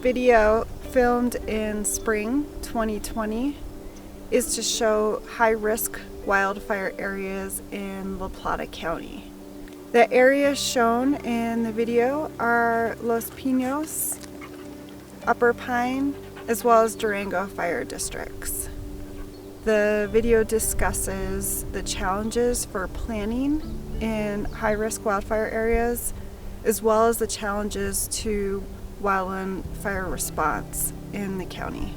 video filmed in spring 2020 is to show high-risk wildfire areas in La Plata County. The areas shown in the video are Los Pinos, Upper Pine, as well as Durango fire districts. The video discusses the challenges for planning in high-risk wildfire areas, as well as the challenges to wildland fire response in the county.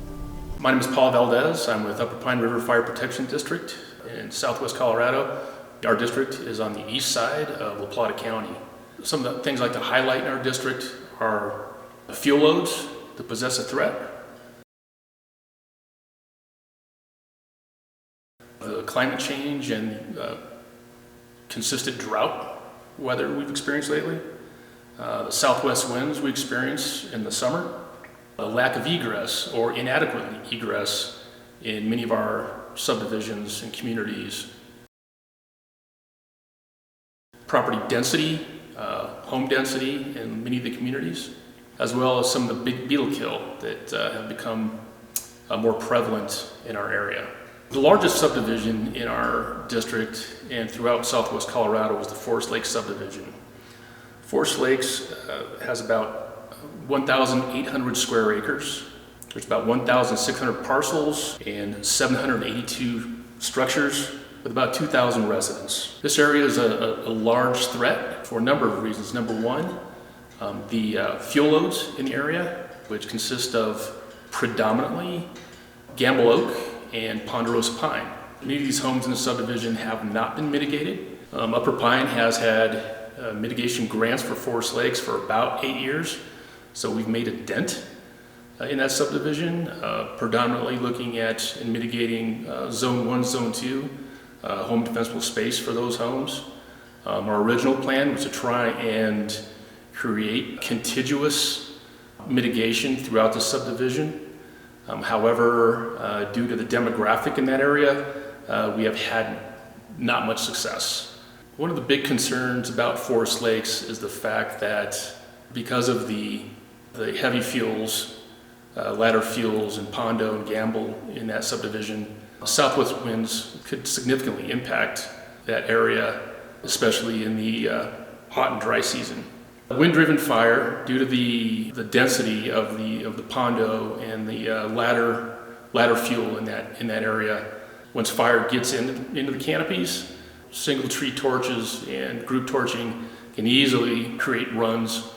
My name is Paul Valdez. I'm with Upper Pine River Fire Protection District in southwest Colorado. Our district is on the east side of La Plata County. Some of the things I'd like to highlight in our district are the fuel loads that possess a threat, the climate change and consistent drought weather we've experienced lately, the southwest winds we experience in the summer, the lack of egress or inadequate egress in many of our subdivisions and communities, property density, home density in many of the communities, as well as some of the big beetle kill that have become more prevalent in our area. The largest subdivision in our district and throughout southwest Colorado was the Forest Lakes subdivision. Forest Lakes has about 1,800 square acres. There's about 1,600 parcels and 782 structures with about 2,000 residents. This area is a large threat for a number of reasons. Number one, the fuel loads in the area, which consist of predominantly gamble oak and ponderosa pine. Many of these homes in the subdivision have not been mitigated. Upper Pine has had mitigation grants for Forest Lakes for about 8 years, so we've made a dent in that subdivision, predominantly looking at and mitigating Zone 1, Zone 2, home defensible space for those homes. Our original plan was to try and create contiguous mitigation throughout the subdivision. However, due to the demographic in that area, we have had not much success. One of the big concerns about Forest Lakes is the fact that because of the heavy fuels, ladder fuels and pondo and gamble in that subdivision, southwest winds could significantly impact that area, especially in the hot and dry season. Wind-driven fire, due to the density of the pondo and the ladder fuel in that area, once fire gets into the canopies, single tree torches and group torching can easily create runs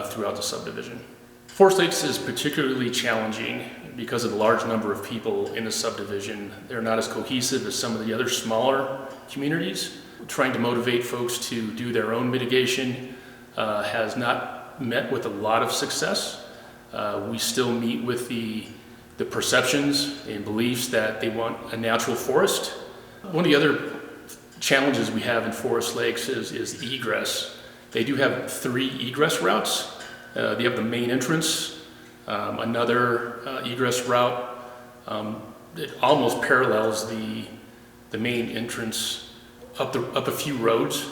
throughout the subdivision. Forest Lakes is particularly challenging because of the large number of people in the subdivision. They're not as cohesive as some of the other smaller communities. Trying to motivate folks to do their own mitigation has not met with a lot of success. We still meet with the perceptions and beliefs that they want a natural forest. One of the other challenges we have in Forest Lakes is egress. They do have 3 egress routes. They have the main entrance, another egress route that almost parallels the main entrance up a few roads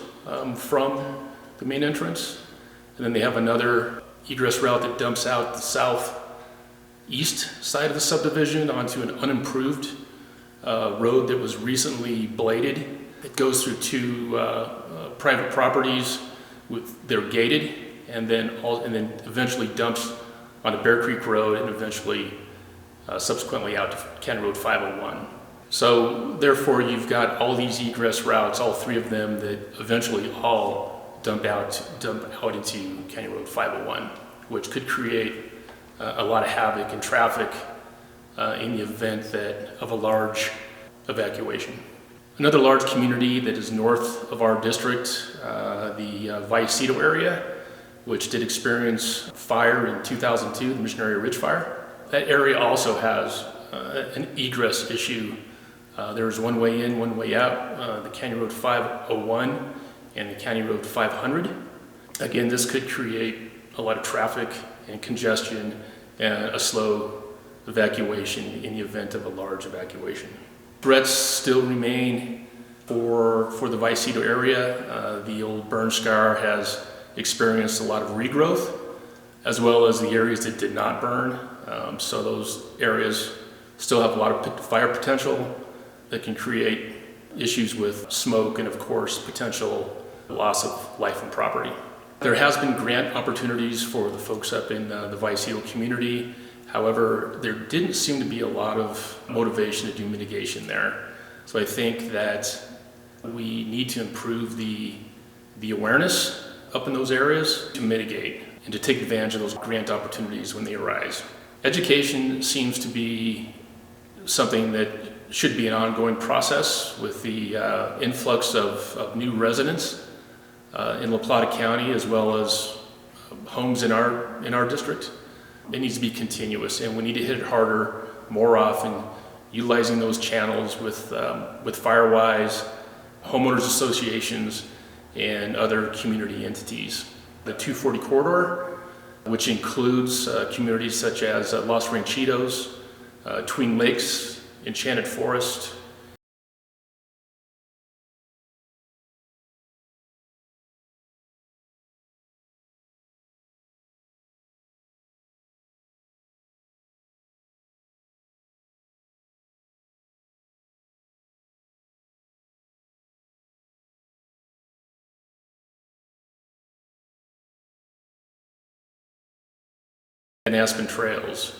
from the main entrance. And then they have another egress route that dumps out the southeast side of the subdivision onto an unimproved road that was recently bladed. It goes through 2 private properties they're gated, and then eventually dumps on a Bear Creek Road and eventually subsequently out to County Road 501. So therefore you've got all these egress routes, all 3 of them, that eventually all dump out into County Road 501, which could create a lot of havoc and traffic in the event of a large evacuation. Another large community that is north of our district, the Vallecito area, which did experience fire in 2002, the Missionary Ridge Fire. That area also has an egress issue. There's one way in, one way out, the County Road 501 and the County Road 500. Again, this could create a lot of traffic and congestion and a slow evacuation in the event of a large evacuation. Threats still remain for the Vallecito area. The old burn scar has experienced a lot of regrowth. as well as the areas that did not burn. So those areas still have a lot of fire potential that can create issues with smoke and, of course, potential loss of life and property. There has been grant opportunities for the folks up in the Vicedo community. However, there didn't seem to be a lot of motivation to do mitigation there. So I think that we need to improve the awareness up in those areas to mitigate and to take advantage of those grant opportunities when they arise. Education seems to be something that should be an ongoing process with the influx of new residents in La Plata County, as well as homes in our district. It needs to be continuous, and we need to hit it harder, more often, utilizing those channels with Firewise, homeowners associations, and other community entities. The 240 corridor, which includes communities such as Los Ranchitos, Twin Lakes, Enchanted Forest, and Aspen Trails.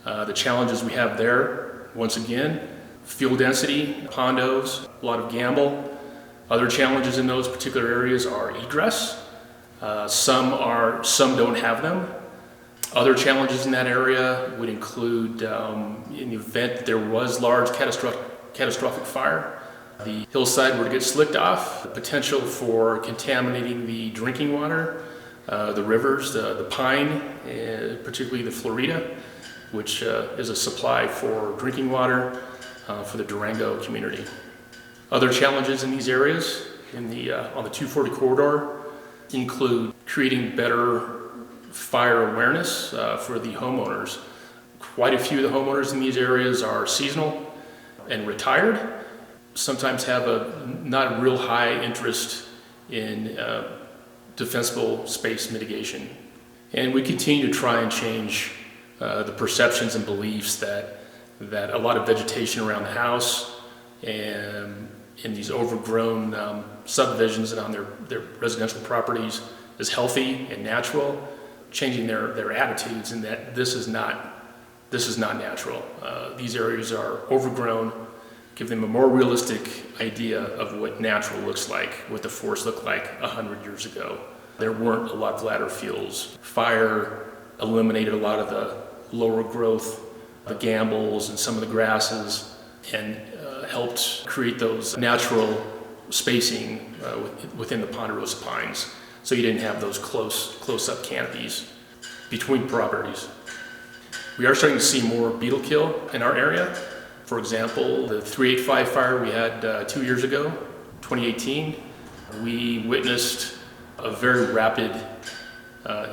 The challenges we have there, once again, fuel density, condos, a lot of gamble. Other challenges in those particular areas are egress. Some don't have them. Other challenges in that area would include, in the event that there was large catastrophic fire, the hillside were to get slicked off, the potential for contaminating the drinking water, the rivers, the Pine, particularly the Florida, which is a supply for drinking water for the Durango community. Other challenges in these areas on the 240 corridor include creating better fire awareness for the homeowners. Quite a few of the homeowners in these areas are seasonal and retired, sometimes have not a real high interest in defensible space mitigation. And we continue to try and change the perceptions and beliefs that a lot of vegetation around the house and in these overgrown subdivisions and on their residential properties is healthy and natural, changing their attitudes, and that this is not natural. These areas are overgrown. Give them a more realistic idea of what natural looks like, what the forest looked like 100 years ago. There weren't a lot of ladder fuels. Fire eliminated a lot of the lower growth, the gambles and some of the grasses, and helped create those natural spacing within the ponderosa pines. So you didn't have those close-up canopies between properties. We are starting to see more beetle kill in our area. For example, the 385 fire we had 2 years ago, 2018, we witnessed a very rapid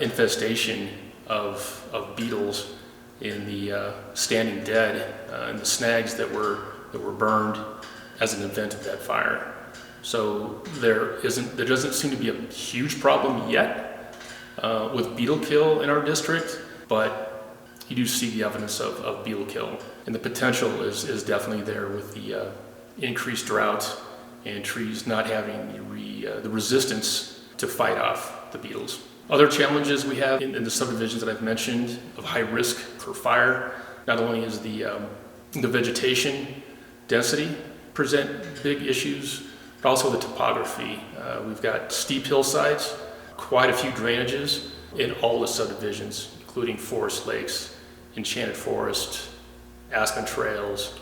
infestation of beetles in the standing dead and the snags that were burned as an event of that fire. So there doesn't seem to be a huge problem yet with beetle kill in our district, but you do see the evidence of beetle kill, and the potential is definitely there with the increased drought and trees not having the resistance to fight off the beetles. Other challenges we have in the subdivisions that I've mentioned of high risk for fire, not only is the vegetation density present big issues, but also the topography. We've got steep hillsides, quite a few drainages in all the subdivisions, including forest lakes, enchanted forest, aspen trails,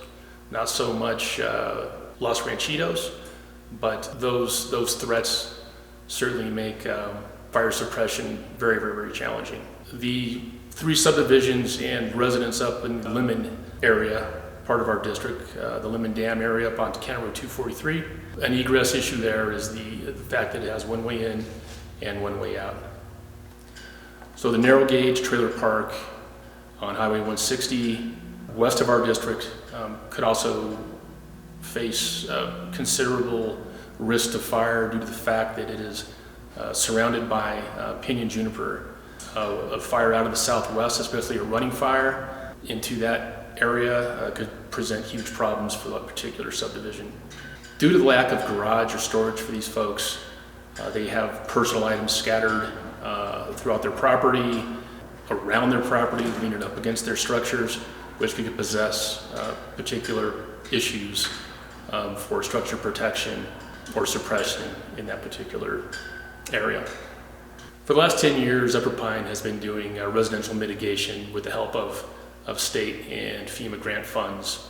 not so much Los Ranchitos, but those threats certainly make fire suppression very, very, very challenging. The 3 subdivisions and residents up in the Lemon area, part of our district, the Lemon Dam area up onto County Road 243. An egress issue there is the fact that it has one way in and one way out. So the narrow gauge trailer park on Highway 160 west of our district could also face considerable risk to fire due to the fact that it is surrounded by pinyon juniper. A fire out of the southwest, especially a running fire into that area, could present huge problems for that particular subdivision. Due to the lack of garage or storage for these folks, they have personal items scattered throughout their property, around their property, leaning up against their structures, which could possess particular issues for structure protection or suppression in that particular area. For the last 10 years, Upper Pine has been doing residential mitigation with the help of state and FEMA grant funds.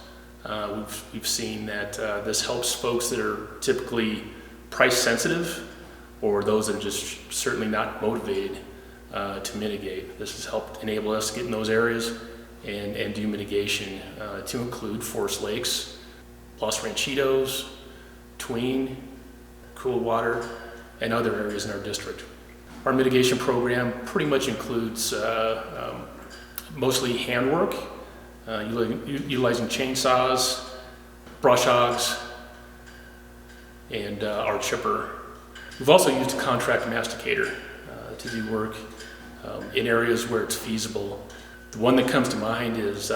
We've seen that this helps folks that are typically price sensitive or those that are just certainly not motivated to mitigate. This has helped enable us to get in those areas and do mitigation to include forest lakes, Los Ranchitos, Tween, Coolwater, and other areas in our district. Our mitigation program pretty much includes mostly handwork, utilizing chainsaws, brush hogs, and our chipper. We've also used a contract masticator to do work in areas where it's feasible. The one that comes to mind is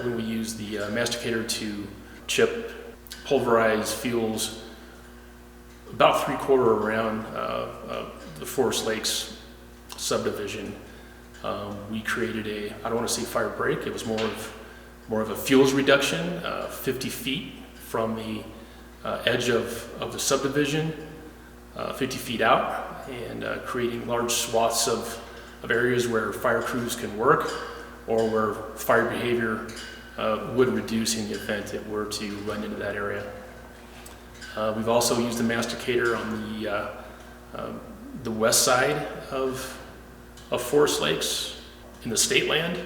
when we use the masticator to chip pulverized fuels about 3/4 around the Forest Lakes subdivision. We created I don't want to say fire break, it was more of a fuels reduction, 50 feet from the edge of the subdivision, 50 feet out, and creating large swaths of areas where fire crews can work or where fire behavior would reduce in the event it were to run into that area. We've also used the masticator on the west side of Forest Lakes in the state land.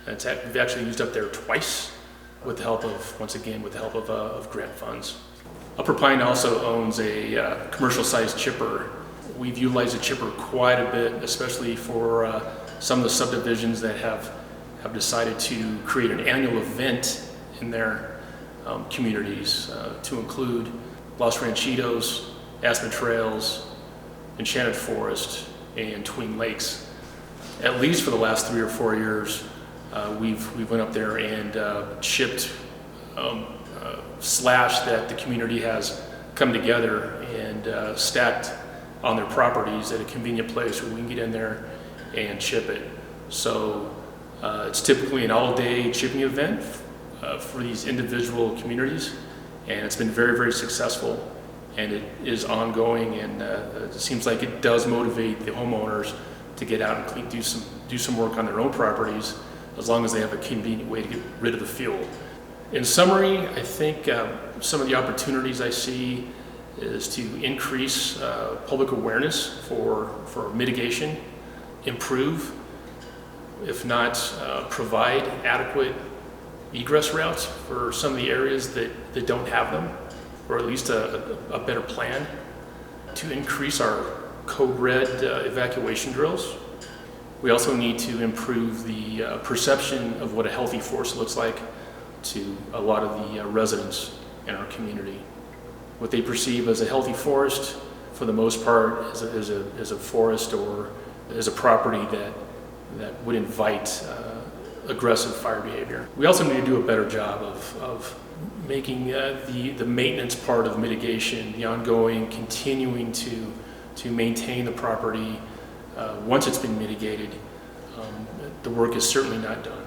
We've actually used up there twice with the help of grant funds. Upper Pine also owns a commercial-sized chipper. We've utilized the chipper quite a bit, especially for some of the subdivisions that have decided to create an annual event in their communities to include Los Ranchitos, Aspen Trails, Enchanted Forest, and Tween Lakes. At least for the last 3 or 4 years, we've went up there and shipped slash that the community has come together and stacked on their properties at a convenient place where we can get in there and ship it. So it's typically an all-day shipping event for these individual communities, and it's been very, very successful, and it is ongoing, and it seems like it does motivate the homeowners to get out and do some work on their own properties, as long as they have a convenient way to get rid of the fuel. In summary, I think some of the opportunities I see is to increase public awareness for mitigation, improve, if not provide adequate egress routes for some of the areas that don't have them, or at least a better plan, to increase our code red evacuation drills. We also need to improve the perception of what a healthy forest looks like to a lot of the residents in our community. What they perceive as a healthy forest, for the most part, is a forest or is a property that would invite aggressive fire behavior. We also need to do a better job of making the maintenance part of mitigation, the ongoing, continuing to maintain the property, once it's been mitigated, the work is certainly not done.